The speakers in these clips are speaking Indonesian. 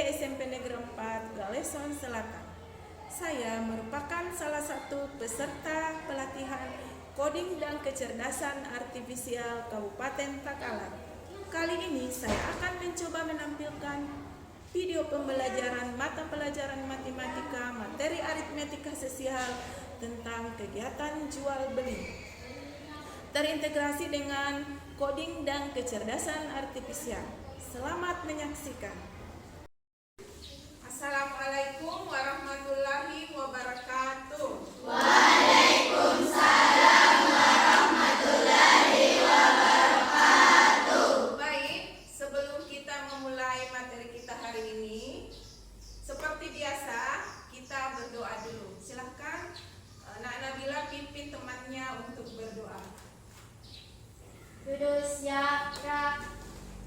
SMP Negeri 4 Galeson Selatan. Saya merupakan salah satu peserta pelatihan Coding dan Kecerdasan Artifisial Kabupaten Takalar. Kali ini saya akan mencoba menampilkan video pembelajaran mata pelajaran matematika materi aritmetika sosial tentang kegiatan jual beli, terintegrasi dengan coding dan kecerdasan artifisial. Selamat menyaksikan. Assalamualaikum warahmatullahi wabarakatuh. Waalaikumsalam warahmatullahi wabarakatuh. Baik, sebelum kita memulai materi kita hari ini, seperti biasa kita berdoa dulu. Silahkan Nak Nabila pimpin temannya untuk berdoa. Duduk siap, gerak.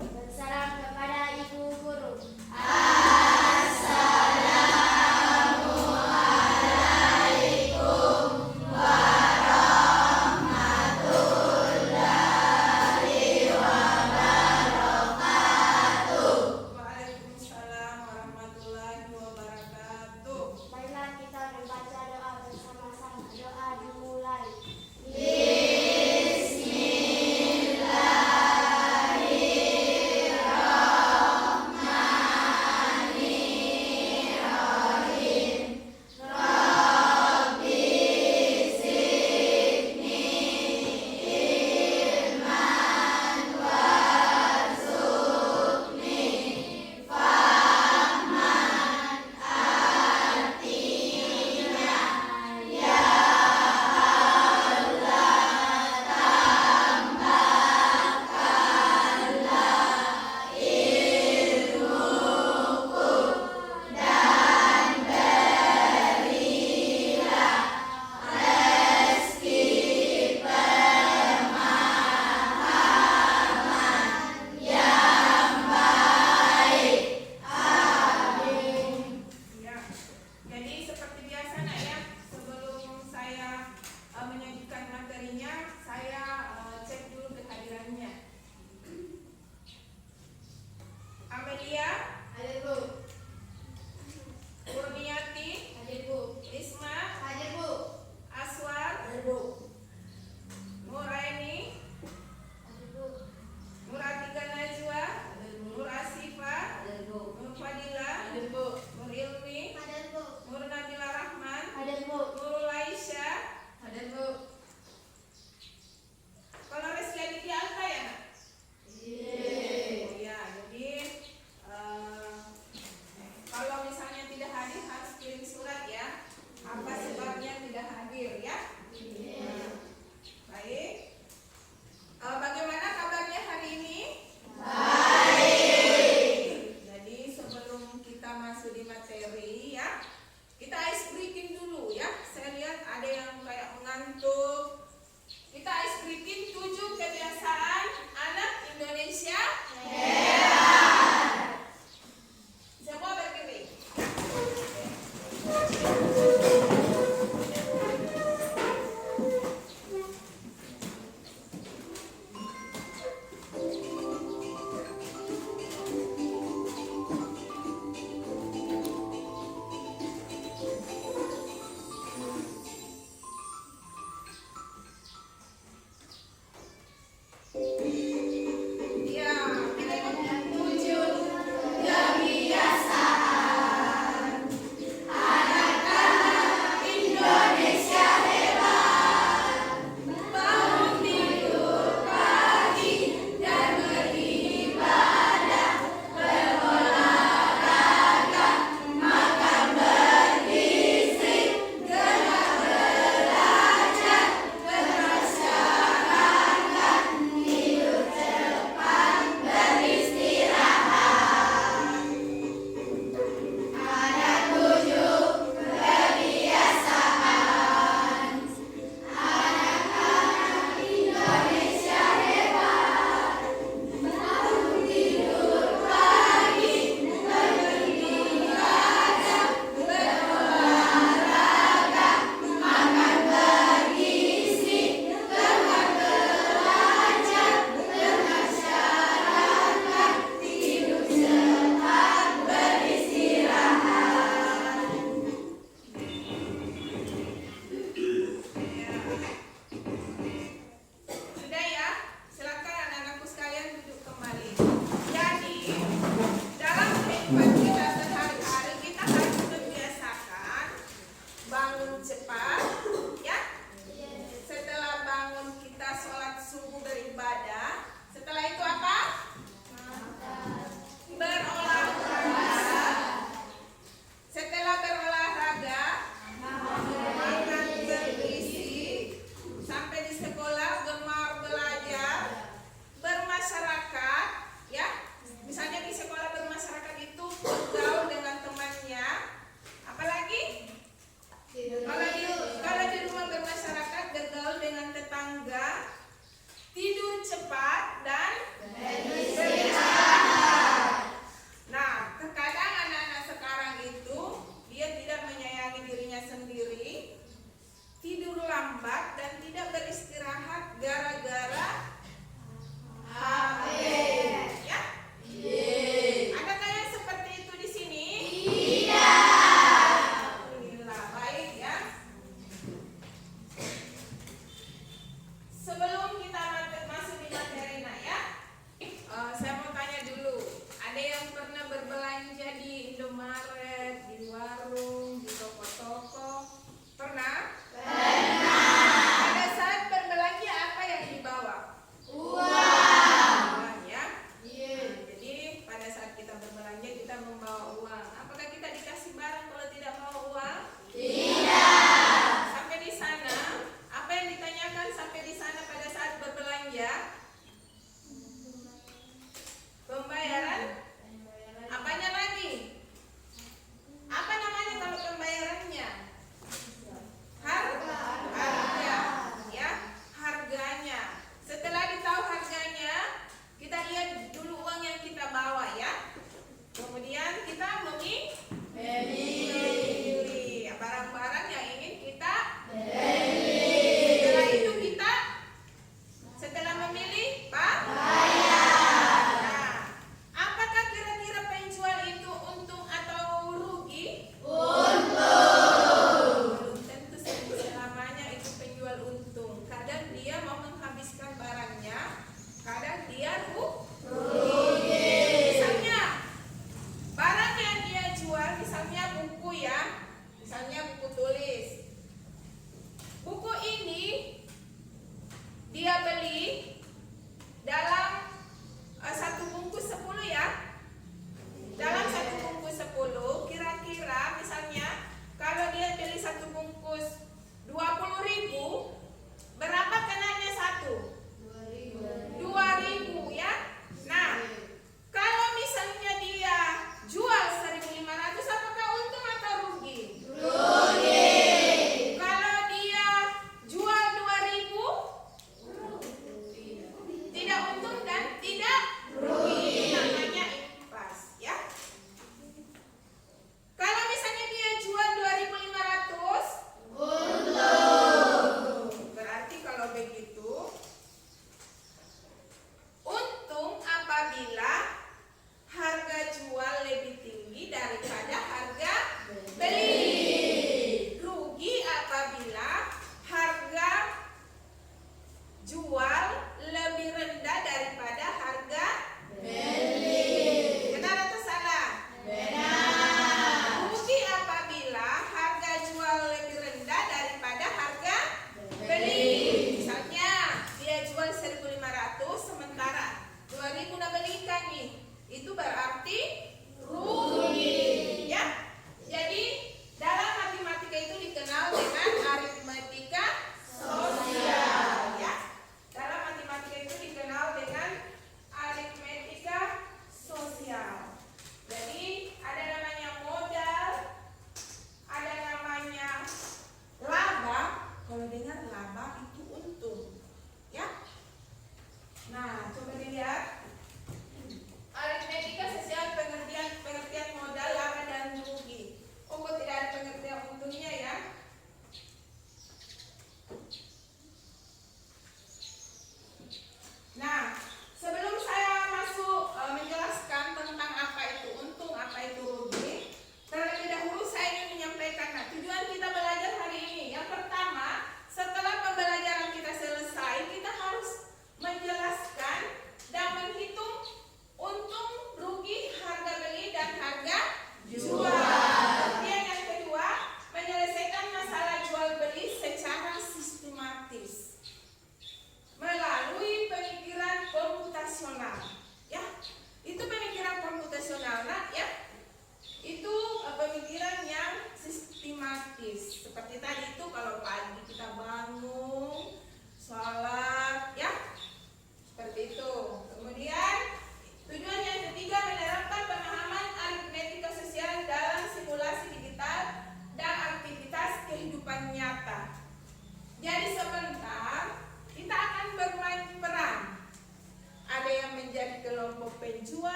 Bersalam kepada Ibu Guru. Assalamualaikum warahmatullahi wabarakatuh. Waalaikumsalam warahmatullahi wabarakatuh. Marilah kita membaca doa bersama-sama. Doa dimulai.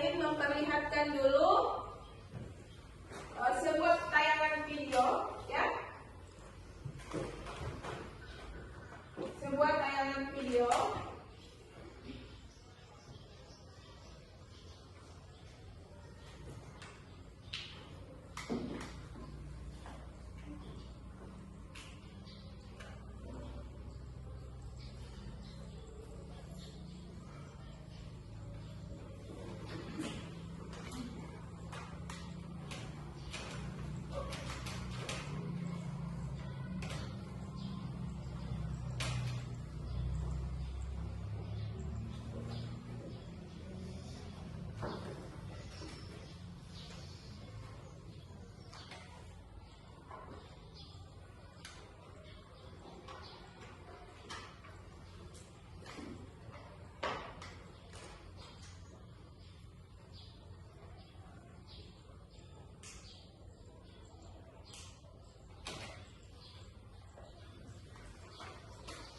ingin memperlihatkan dulu sebuah tayangan video, ya. Sebuah tayangan video.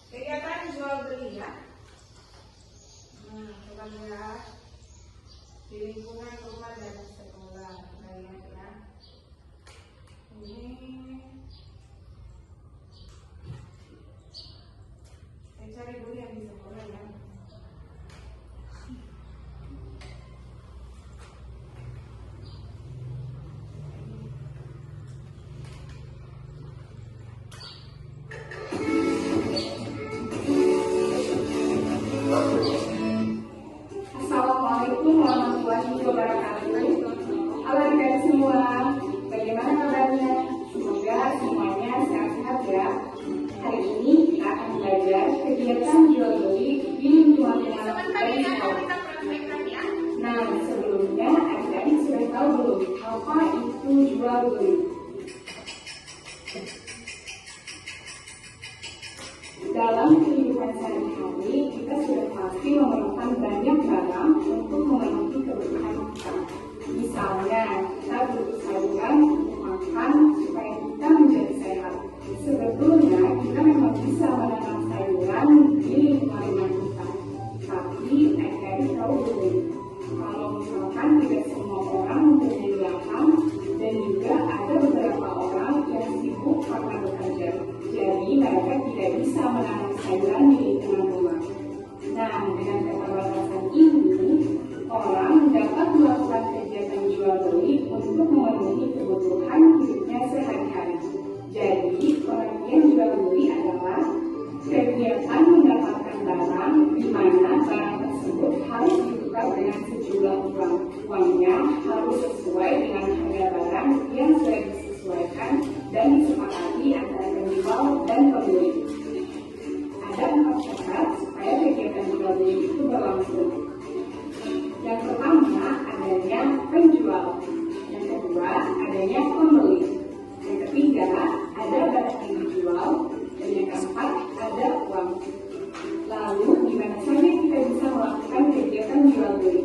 Kegiatan jual beli, ya. Coba lihat di lingkungan rumah dan sekolah, kita lihat, ya. Ini saya cari dulu yang di sekolah, ya. Assalamualaikum warahmatullahi wabarakatuh. Halo adik-adik semua, bagaimana kabarnya? Semoga semuanya sehat-sehat ya. Hari ini kita akan belajar kegiatan jual beli di lingkungan Sebentar ini akan kita praktekkan, ya. Nah, sebelumnya adik-adik sudah tahu belum apa itu jual beli? Dalam kehidupan sehari-hari, kita sudah pasti memerlukan banyak barang untuk memenuhi kebutuhan kita. Misalnya, kita butuh sayuran untuk makan supaya kita menjadi sehat. Sebetulnya, kita memang bisa menanam sayuran di lingkungan rumah kita. Tapi, adik-adik tahu belum? Kalau misalkan tidak semua orang mempunyai lahan, dan juga ada beberapa orang yang sibuk karena bekerja. Jadi mereka tidak bisa menanam sayuran di lingkungan rumah. Nah, dengan keterbatasan ini, orang dapat melakukan kegiatan jual beli untuk memenuhi kebutuhan hidupnya sehari-hari. Jadi, pengertian jual beli adalah kegiatan mendapatkan barang di mana barang tersebut harus ditukar dengan sejumlah uang. Uangnya harus sesuai dengan harga barang yang sudah disesuaikan dan disepakati antara penjual dan pembeli. Ada 4 syarat supaya kegiatan jual beli itu berlangsung. Yang pertama, adanya penjual. Yang kedua, adanya pembeli. Yang ketiga, ada barang yang dijual. Dan yang keempat, ada uang. Lalu, di mana saja kita bisa melakukan kegiatan jual beli?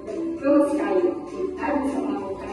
Betul sekali, kita bisa melakukan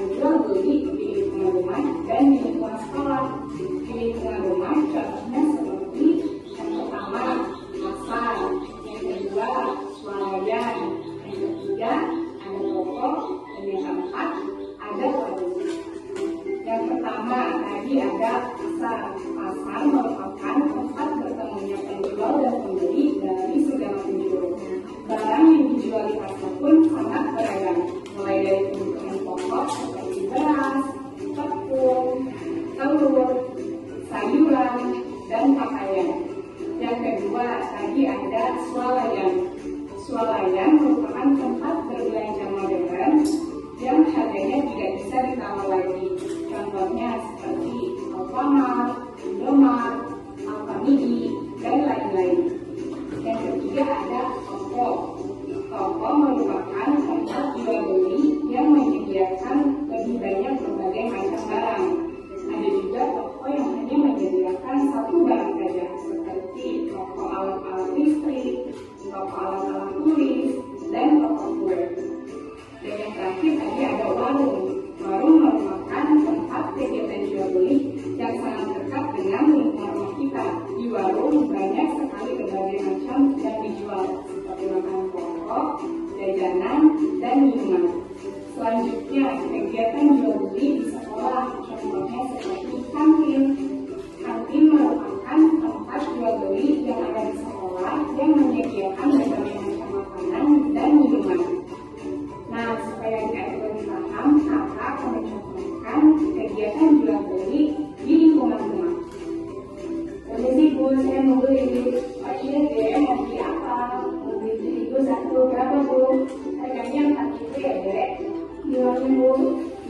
Bu.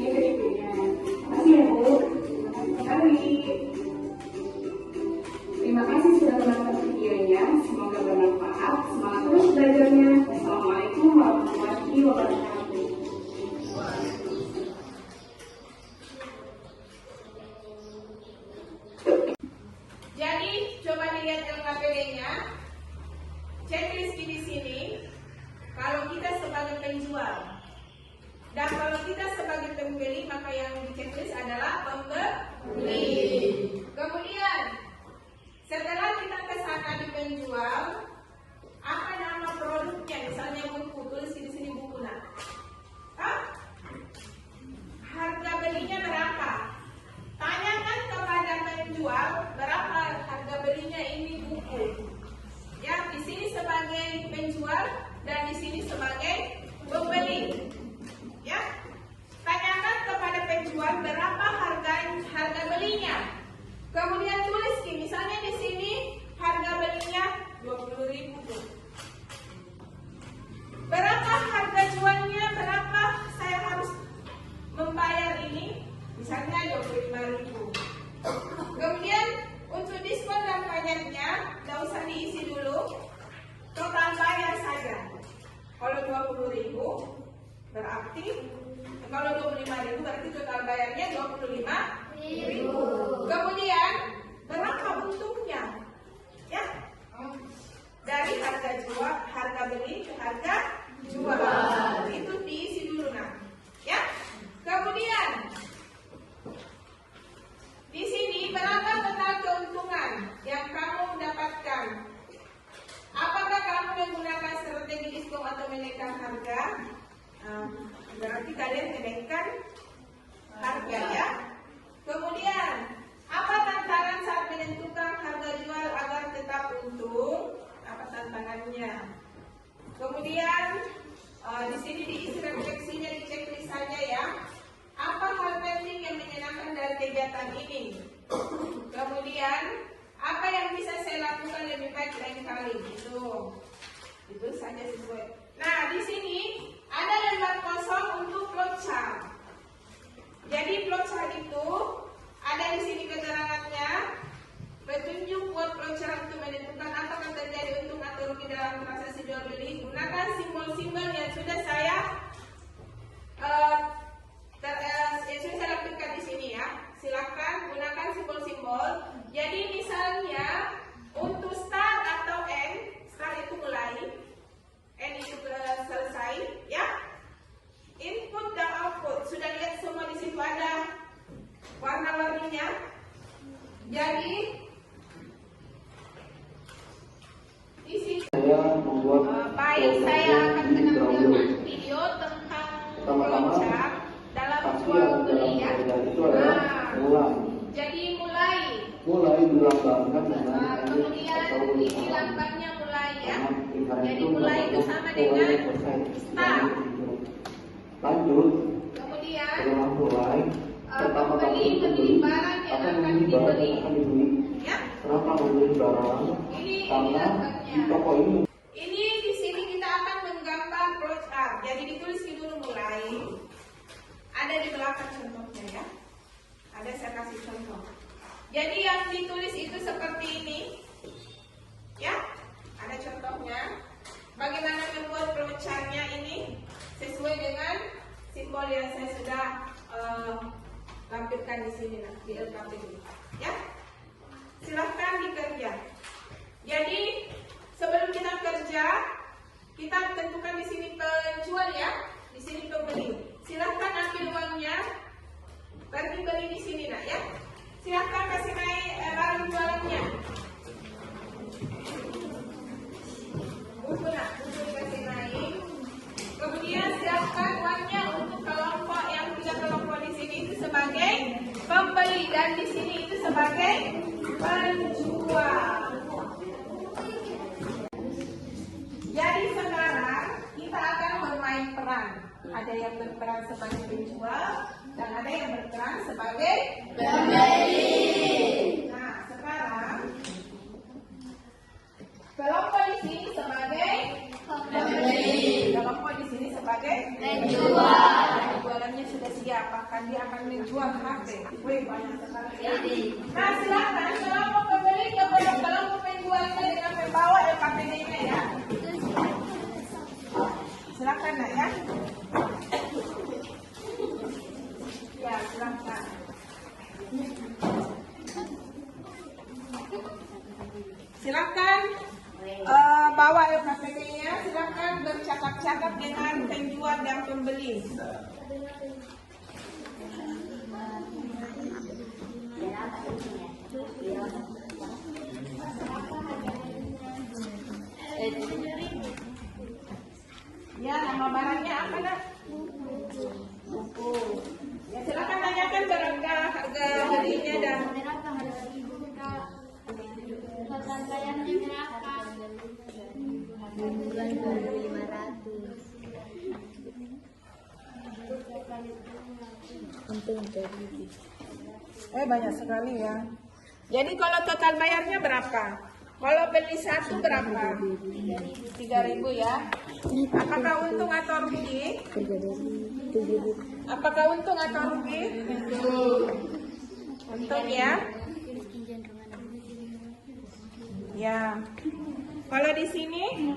Ini videonya. Makasih ya Bu. Sekali. Terima kasih sudah menonton videonya. Semoga bermanfaat. Semangat terus belajarnya. Wassalamualaikum warahmatullahi wabarakatuh. Jadi coba dilihat LKPD-nya. Checklist di sini. Kalau kita sebagai penjual dan kalau kita sebagai pembeli, maka yang di checklist adalah pembeli. Kemudian setelah kita ke sana di penjual, apa nama produknya? Misalnya buku, tulis di sini buku. Nah, harga belinya berapa? Tanyakan kepada penjual berapa harga belinya ini buku. Ya, di sini sebagai penjual dan di sini sebagai pembeli. Ya, tanyakan kepada penjual berapa harga belinya. Kemudian tulis misalnya di sini harga belinya 20.000. Berapa harga jualnya? Berapa saya harus membayar ini? Misalnya 25.000. Kemudian untuk diskon dan pajaknya tidak usah diisi dulu, total bayar saja. Kalau 20.000 berarti, kalau 25.000 berarti total bayarnya 25.000. Kemudian berapa untungnya? Ya, dari harga jual, harga beli ke harga jual. Itu diisi dulu nah. Ya. Kemudian di sini berapa total keuntungan yang kamu dapatkan? Apakah kamu menggunakan strategi diskon atau menaikkan harga? Berarti kalian menaikkan harga ya. Kemudian apa tantangan saat menentukan harga jual agar tetap untung? Apa tantangannya? Kemudian di sini diisi refleksinya, di checklist saja ya. Apa hal penting yang menyenangkan dari kegiatan ini? Kemudian apa yang bisa saya lakukan lebih baik lain kali? Itu saja sesuai. Nah, di sini ada lembar kosong untuk flowchart. Jadi flowchart itu ada di sini keterangannya, petunjuk buat flowchart untuk menentukan apakah terjadi untung atau rugi dalam transaksi jual beli. Gunakan simbol-simbol yang sudah saya lakukan di sini ya. Silakan gunakan simbol-simbol. Jadi misalnya untuk start atau end, start itu mulai, end itu selesai, ya. Input dan output sudah lihat semua di situ ada warna-warninya. Jadi di sini baik saya akan menampilkan video tentang flowchart dalam jual beli ya. Jadi mulai dilambangkan dengan kemudian ini lambangnya mulai ya. Jadi mulai itu sama dengan start. Lanjut. Kemudian Mulai. pembeli membeli barang yang akan dibeli. Ya. Kenapa membeli barang? Ini Karena lambangnya. di toko ini. Ini di sini kita akan menggambar flowchart. Jadi ditulis dulu mulai. Ada di belakang contohnya ya. Ada saya kasih contoh. Jadi yang ditulis itu seperti ini. Ya. Ada contohnya. Bagaimana membuat flowchart-nya ini sesuai dengan simbol yang saya sudah lampirkan di sini di LKPD. Ya. Silahkan dikerja. Jadi sebelum kita kerja, kita tentukan di sini penjual ya, di sini pembeli. Silahkan ambil uangnya, pergi beli di sini nak ya. Silahkan kasih naik barang jualannya. Buku nak, buku dikasih naik. Kemudian silahkan uangnya untuk kelompok yang punya kelompok di sini itu sebagai pembeli dan di sini itu sebagai penjual. Jadi sekarang kita akan bermain peran. Ada yang berperan sebagai penjual dan ada yang berperan sebagai pembeli. Nah, sekarang kelompok di sini sebagai pembeli, kelompok di sini sebagai penjual. Jualannya dia, apakah dia akan menjual HP? Wih, banyak sekali ya. Nah, silakan kalau mau pembeli, kalau mau penjualnya dengan membawa LKPD-nya ya. Silakan nak ya. Ya, silakan. Silakan bawa LKPD-nya, silakan bercakap-cakap dengan penjual dan pembeli. Ya, nama barangnya apa nak? Buku. Ya, silakan tanyakan berapa harga belinya dan Berapa harga ibu kak? Total bayarnya berapa? Bulan 2.500. banyak sekali ya. Jadi kalau total bayarnya berapa? Kalau beli satu berapa? 3.000 ya. Apakah untung atau rugi? Apakah untung atau rugi? Untung ya. Ya. Kalau di sini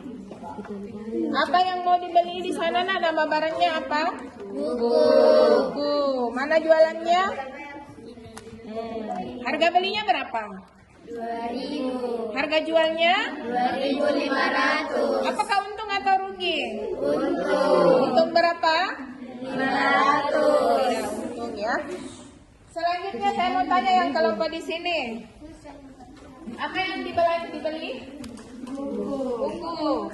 apa yang mau dibeli di sana? Nah, nama barangnya apa? Buku. Mana jualannya? Harga belinya berapa? 2.000. Harga jualnya? 2.500. Apakah untung atau rugi? Untung. Untung berapa? 500. Ya, untung ya. Selanjutnya saya mau tanya yang kelompok di sini. Apa yang dibeli? Buku.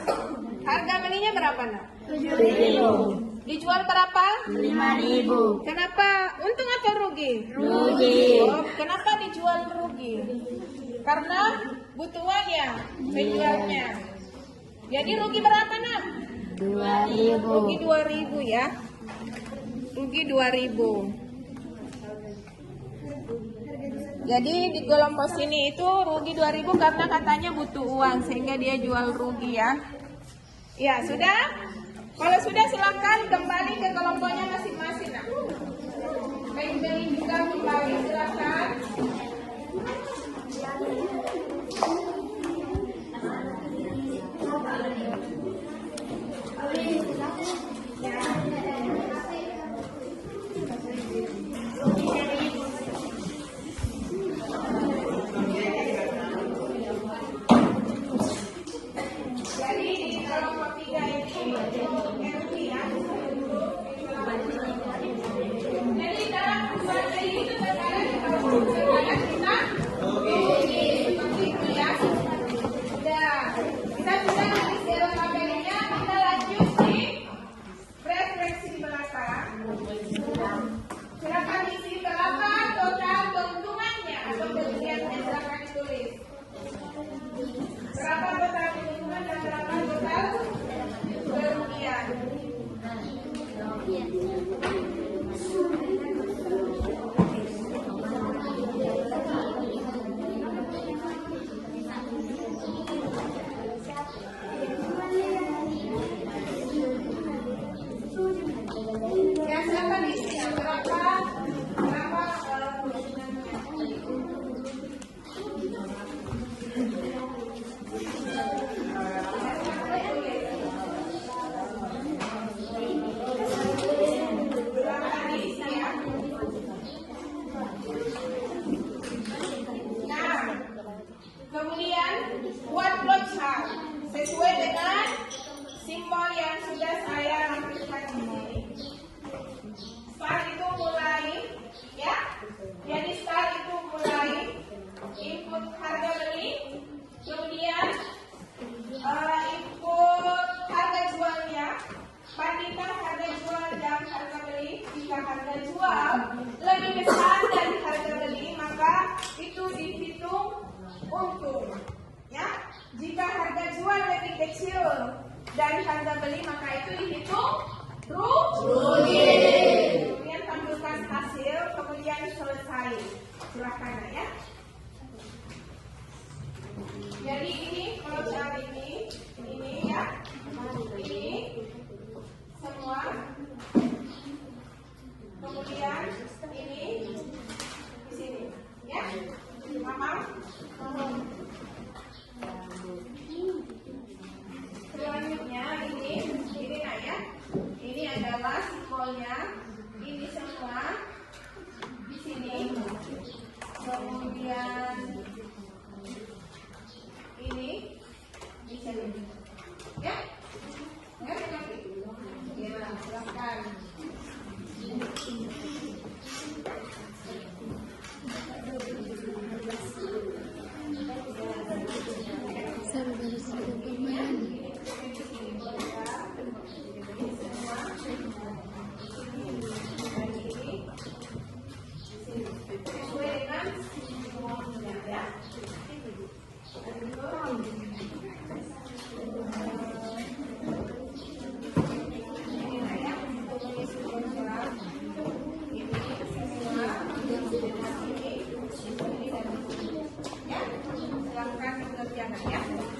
Harga belinya berapa nak? 7.000. Dijual berapa? 5.000. Kenapa? Untung atau rugi? Rugi. Oh, kenapa dijual rugi? Karena butuh uang ya penjualnya. Jadi rugi berapa nak? 2.000. Rugi 2.000 ya. Rugi 2.000. Jadi di kelompok sini itu rugi 2.000 karena katanya butuh uang sehingga dia jual rugi ya. Ya sudah. Kalau sudah silakan kembali ke kelompoknya masing-masing. Nah. Beli juga kembali silakan. Jadi di kelompok 3 ini RP ya. Jadi dalam usaha itu sekarang kita seperti itu ya. Kita sudah habis zero tabelnya, kita lanjut di refleksi di belakang. Silakan isi berapa total keuntungannya atau kerugiannya, silakan ditulis. Berapa total keuntungan dan berapa total kerugian. Ya, silakan isi berapa keuntungannya. Nah, kemudian buat flowchart sesuai dengan simbol yang sudah saya lampirkan di sini. Start itu mulai, ya. Jadi start itu mulai input harga beli, kemudian input harga jualnya, bandingkan harga jual dan harga beli. Jika harga jual lebih besar dari harga beli, maka itu dihitung untung. Ya, jika harga jual lebih kecil dari harga beli, maka itu dihitung rugi. Kemudian tampilkan hasil, kemudian selesai. Silakan ya. Jadi ini kalau cara ini ya, ini semua. Kemudian simbolnya. Ini semua di sini. Kemudian ini di sini. Ya? Ngerti lagi? Ya, silakan.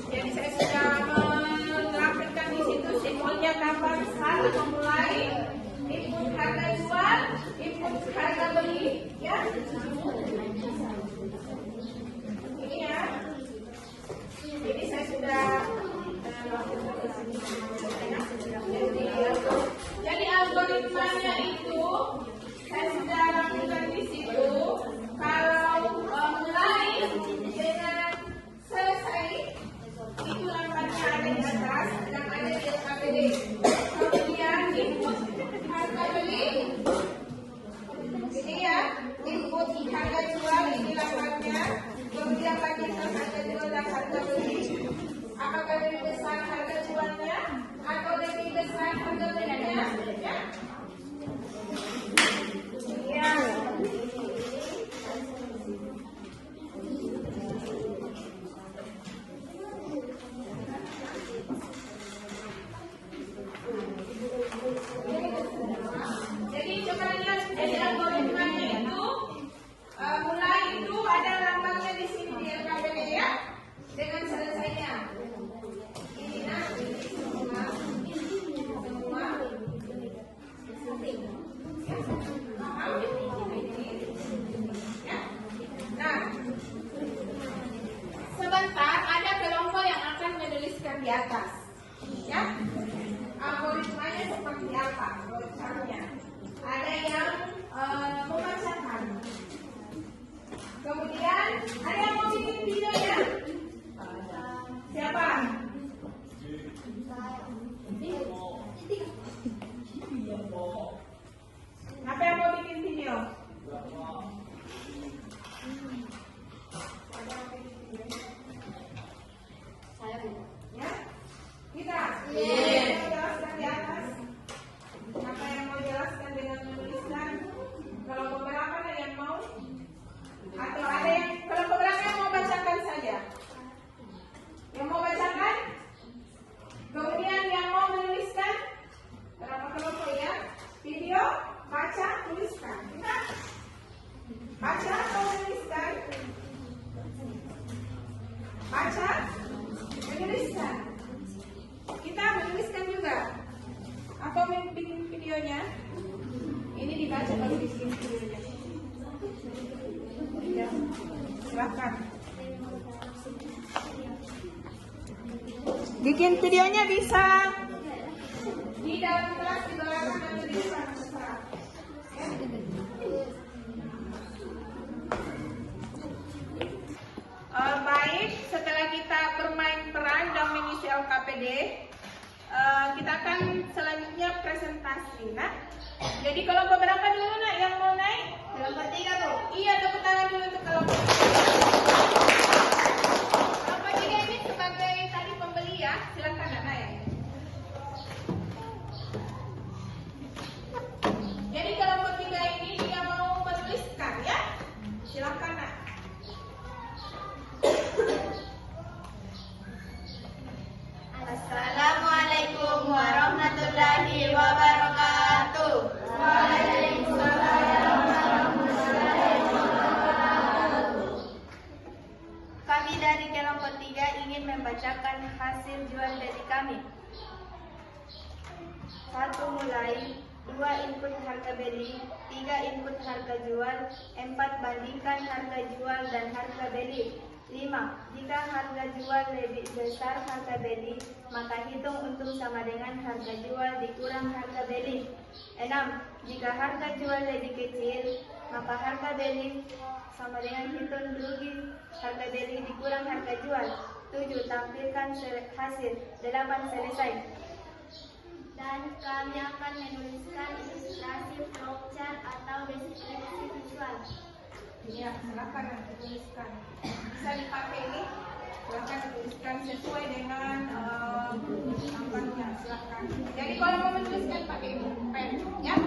Jadi saya sudah melampirkan di situ simbolnya kapan harus memulai input harga jual, input harga beli, ya. Ini ya. Jadi saya sudah jadi algoritmanya itu saya sudah lakukan di situ. Kalau mulai dengan selesai itu lambatnya ada di atas dan ada di KPD. Kemudian input harga beli, ini ya, input harga jual ini lambatnya. Kemudian lagi harga jual dan harga beli. Apakah lebih besar harga jualnya atau lebih besar harga belinya? Ya. Ya. Jadi coba lihat, jadi algoritmanya itu mulai itu ada lambangnya di sini di LKPD ya, dengan selesainya. Ini nah, ini semua, ya, paham? Ya. Nah, sebentar ada kelompok yang akan menuliskan di atas, ya. Algoritmanya seperti apa? Caranya ada yang membacakan, kemudian ada yang mau bikin videonya. Siapa? Siapa yang mau bikin video? Ya? Kita? Jelaskan di atas. Siapa yang mau jelaskan dengan menuliskan? Kalau beberapa ada yang mau? Atau ada yang, kalau beberapa yang mau bacakan saja? Yang mau bacakan? Kemudian yang mau menuliskan? Berapa kelompok ya? Video, baca, tuliskan. Kita? Baca atau menuliskan? Baca, menuliskan. Kita menuliskan juga. Apa bikin videonya? Ini dibaca baru bikin videonya. Ya, silakan. Bikin videonya bisa di dalam kelas, di belakang atau di depan, terserah. Ya. Baik, setelah kita bermain peran dan mengisi LKPD, kita akan selanjutnya presentasi, nah. Jadi kelompok berapa dulu nak yang mau naik? Kelompok 3 Bu. Iya, tepuk tangan dulu untuk kelompok 3. Kelompok 3 ini sebagai tadi pembeli ya, silakan nak naik. Jadi kelompok 3 ini dia mau menuliskan ya, silakan nak. Assalamualaikum warahmatullahi wabarakatuh. Waalaikumsalam warahmatullahi wabarakatuh. Kami dari kelompok 3 ingin membacakan hasil jual beli kami. 1 mulai, 2 input harga beli, 3 input harga jual, 4 bandingkan harga jual dan harga beli, 5. Jika harga jual lebih besar harga beli, maka hitung untung sama dengan harga jual dikurang harga beli. 6. Jika harga jual lebih kecil, maka harga beli sama dengan hitung rugi harga beli dikurang harga jual. 7. Tampilkan hasil. 8. Selesai. Dan kami akan menuliskan ilustrasi flowchart atau deskripsi visual. Ya, silakan dituliskan. Bisa dipakai ini. Silakan dituliskan sesuai dengan tampangnya. Silakan. Jadi kalau mau menuliskan pakai pen, ya.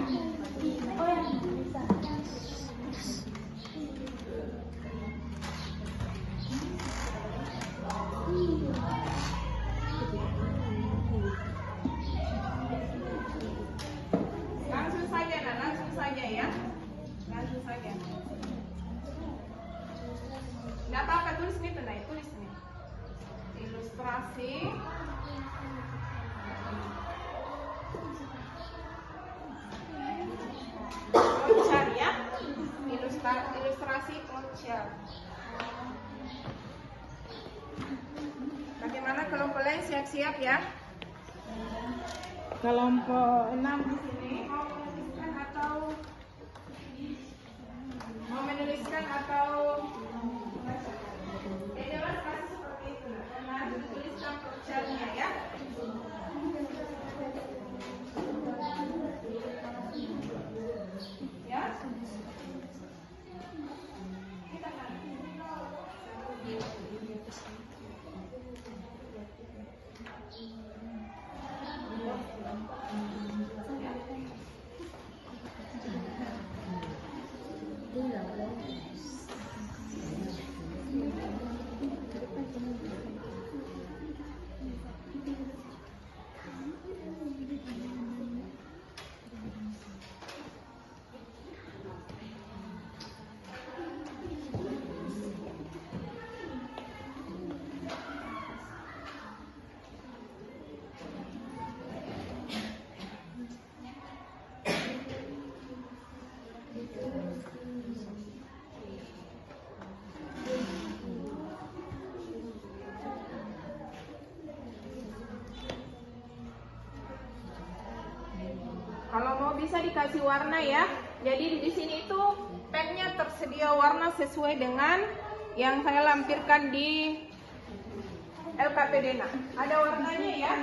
Oh ya, bisa. Langsung saja, nah, langsung saja ya. Langsung saja. Nggak apa-apa, tulis nih, tenang, tulis nih. Ilustrasi. Flowchart ya. Ilustrasi flowchart. Bagaimana kelompok lain siap-siap ya? Kelompok 6 di sini mau menuliskan atau jelas kasih seperti itu. Nah, dituliskan flowchartnya ya. Ya. Kita kalau mau bisa dikasih warna ya. Jadi di sini itu pennya tersedia warna sesuai dengan yang saya lampirkan di LKPD. Nah, ada warnanya ya.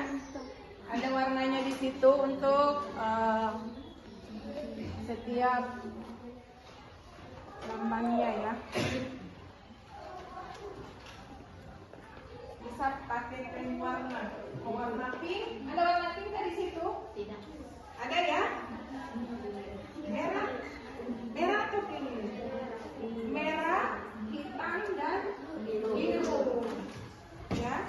Ada warnanya di situ untuk setiap lambangnya ya. Bisa pakai pen warna. Warna pink. Ada warna pink di situ? Tidak. Ada ya? Merah, merah atau pink? Merah, hitam dan biru. Ya.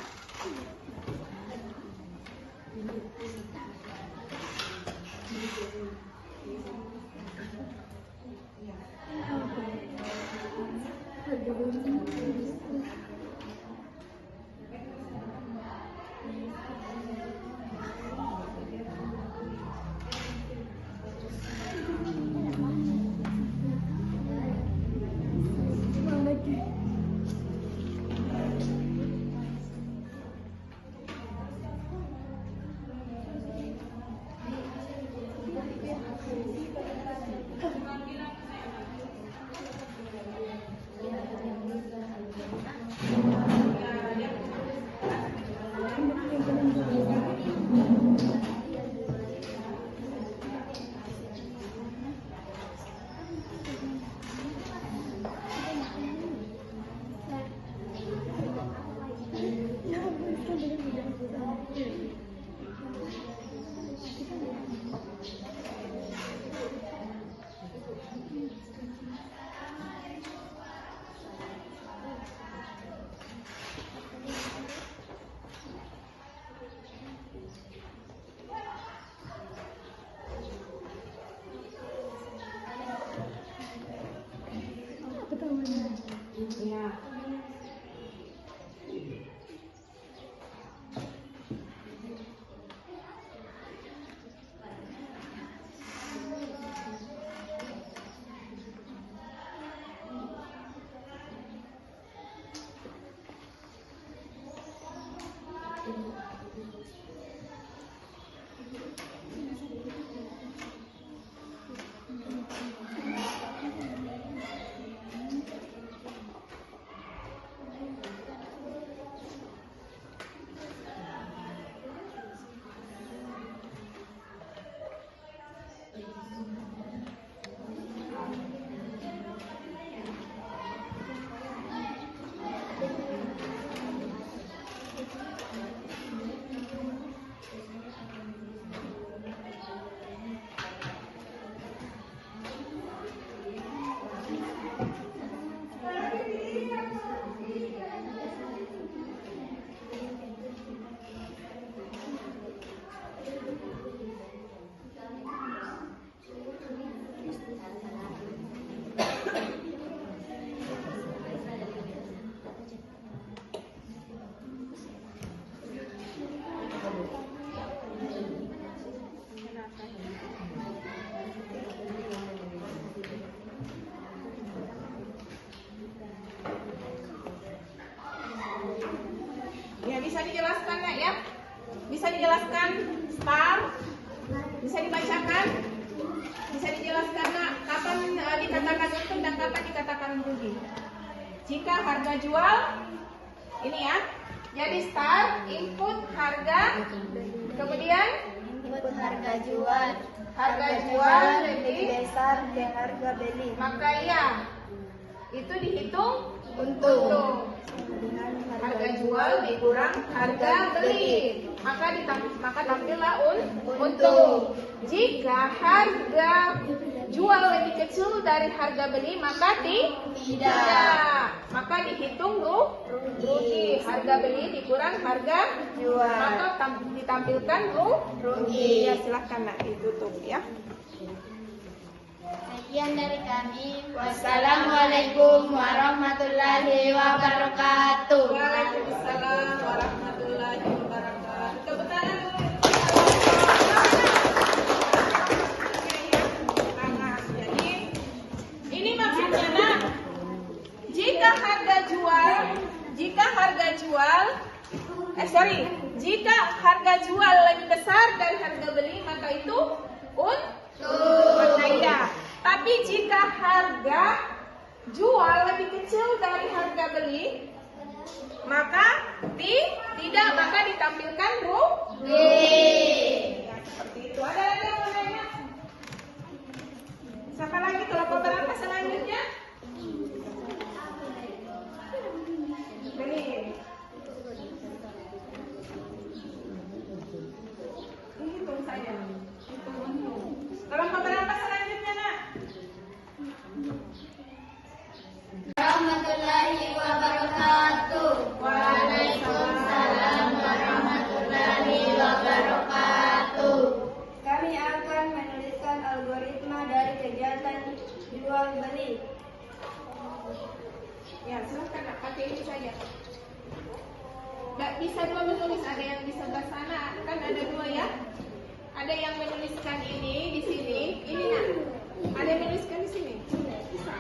nak ya? Bisa dijelaskan start? Bisa dibacakan? Bisa dijelaskan nak kapan dikatakan untung dan kapan dikatakan rugi? Jika harga jual ini ya. Jadi start input harga, kemudian Input harga jual. harga jual lebih lebih, besar dari harga beli. maka ya itu dihitung Untung. dengan harga jual dikurang harga beli, maka tampillah untung. Jika harga jual lebih kecil dari harga beli maka tidak, maka dihitung rugi. Harga beli dikurang harga Jual. maka ditampilkan rugi. Ya silahkan nak ditutup ya. Sekian dari kami. Wassalamualaikum warahmatullahi wabarakatuh. Waalaikumsalam warahmatullahi wabarakatuh. Tepuk tangan dulu. Jadi ini maksudnya nak, jika harga jual lebih besar dari harga beli maka itu maka iya. Tapi jika harga jual lebih kecil dari harga beli maka tidak, maka ditampilkan rugi. Ya, seperti itu. Ada lagi yang mau nanya? Siapa lagi kelompok berapa selanjutnya? Beli. Hitung saja. Hitung. Kelompok berapa selanjutnya nak? Warahmatullahi wabarakatuh. Waalaikumsalam warahmatullahi wabarakatuh. Kami akan menuliskan algoritma dari kegiatan jual beli. Ya, silahkan nak pakai ini saja. Nggak bisa dua menulis, ada yang di sebelah sana, kan ada dua ya. Ada yang menuliskan ini di sini, ini nak. Ada yang menuliskan di sini. Bisa.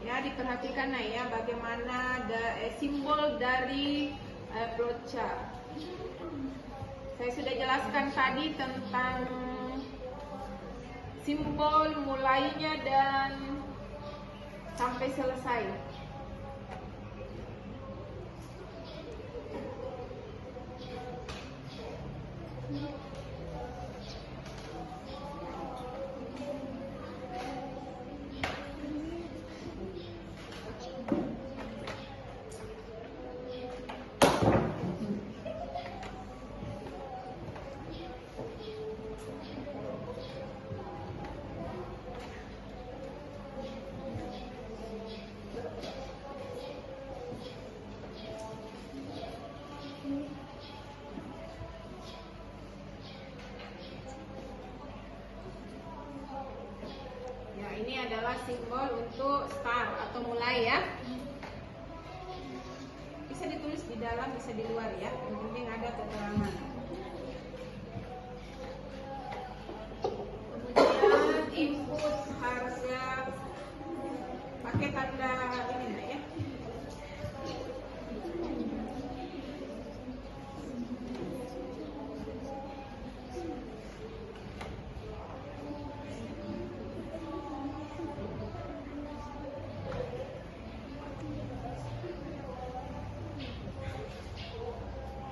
Ya, diperhatikan nah ya bagaimana simbol dari flowchart. Saya sudah jelaskan tadi tentang simbol mulainya dan sampai selesai. Ya, ini adalah simbol untuk start atau mulai ya. Bisa ditulis di dalam, bisa di luar ya. Yang penting ada keterangan. Kemudian input harga pakai tanda ini nah ya.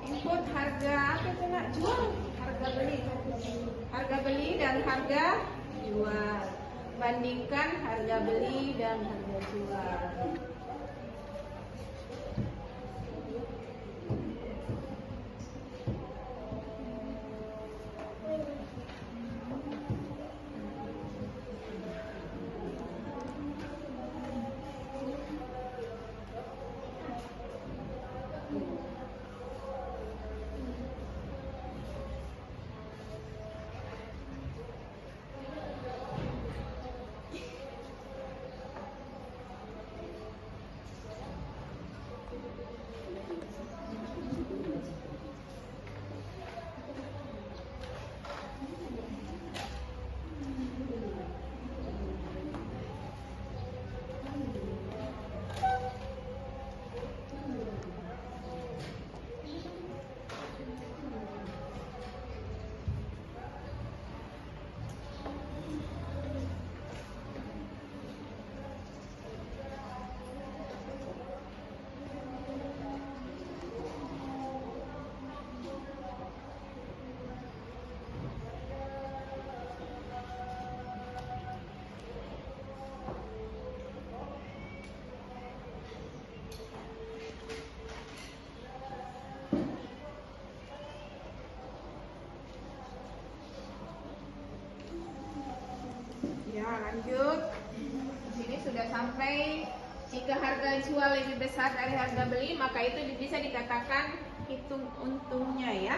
Input harga apa itu nak? Jual, harga beli dan harga jual. Bandingkan harga beli dan harga jual. Lanjut. Di sini sudah sampai jika harga jual lebih besar dari harga beli, maka itu bisa dikatakan hitung untungnya ya.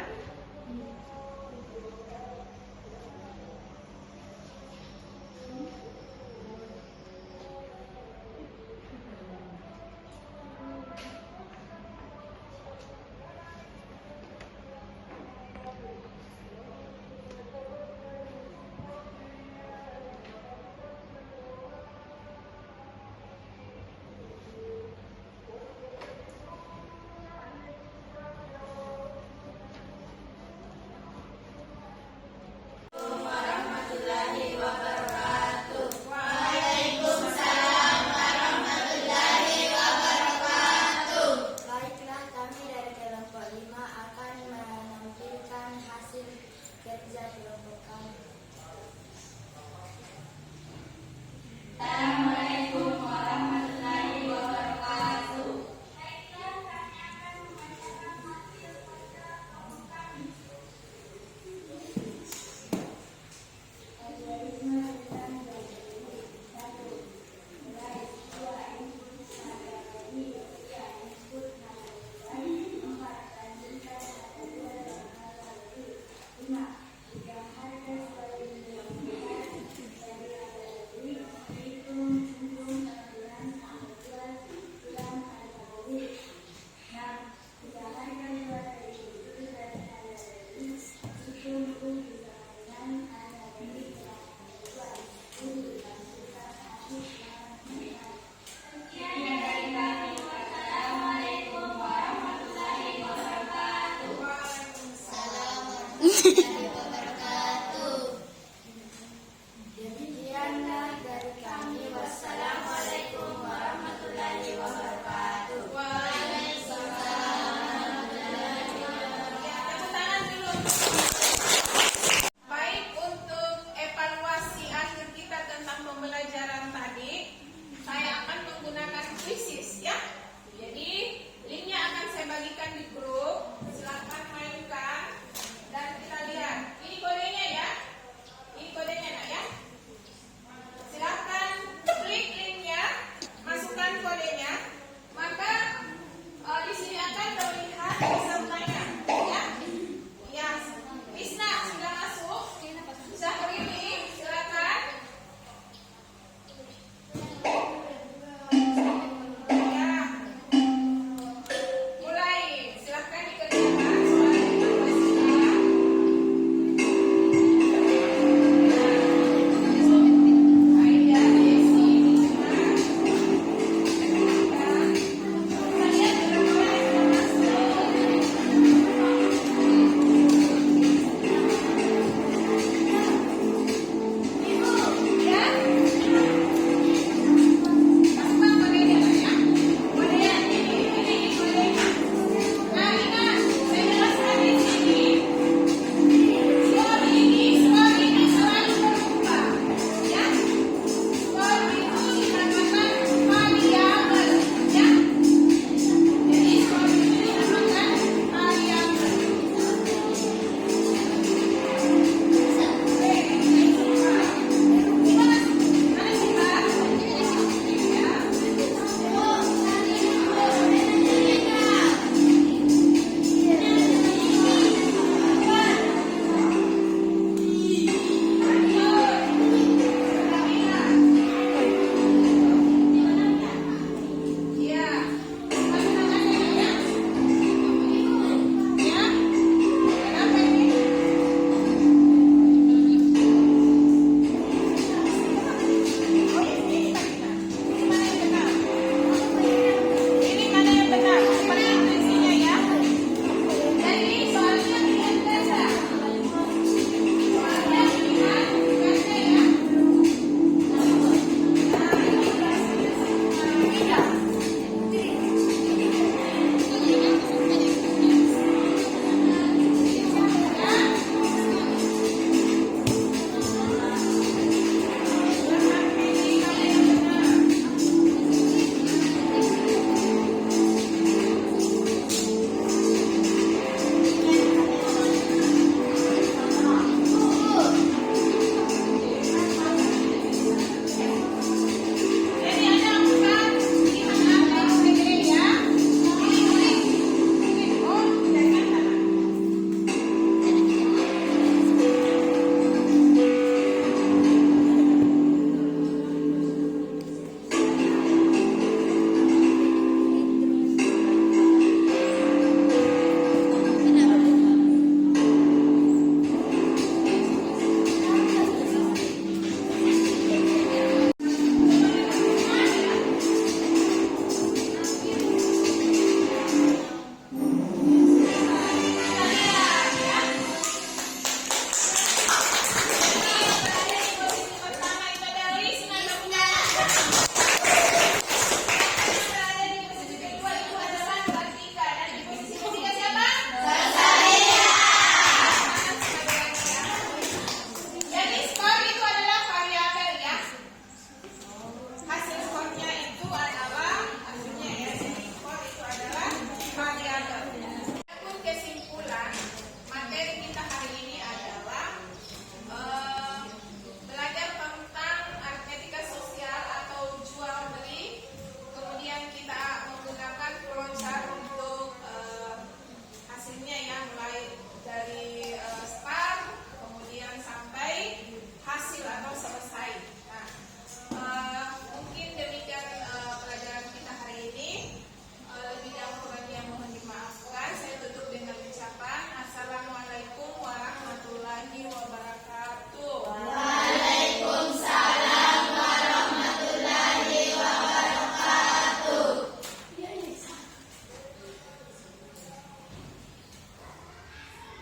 Baiklah, kami dari kelompok 5 akan menampilkan hasil kerja kelompok kami. Demikianlah dari kami. Wassalamualaikum warahmatullahi wabarakatuh. Ya, tepuk tangan dulu. Baik, untuk evaluasi akhir kita tentang pembelajaran tadi, saya akan menggunakan kuisis ya. Jadi linknya akan saya bagikan di grup. Silakan mainkan dan kita lihat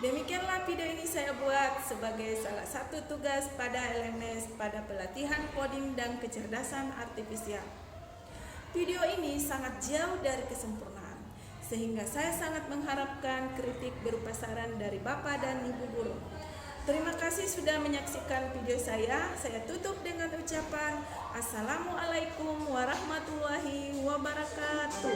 Demikianlah video ini saya buat sebagai salah satu tugas pada LMS pada pelatihan coding dan kecerdasan artifisial. Video ini sangat jauh dari kesempurnaan, sehingga saya sangat mengharapkan kritik berupa saran dari Bapak dan Ibu guru. Terima kasih sudah menyaksikan video saya. Saya tutup dengan ucapan Assalamualaikum warahmatullahi wabarakatuh.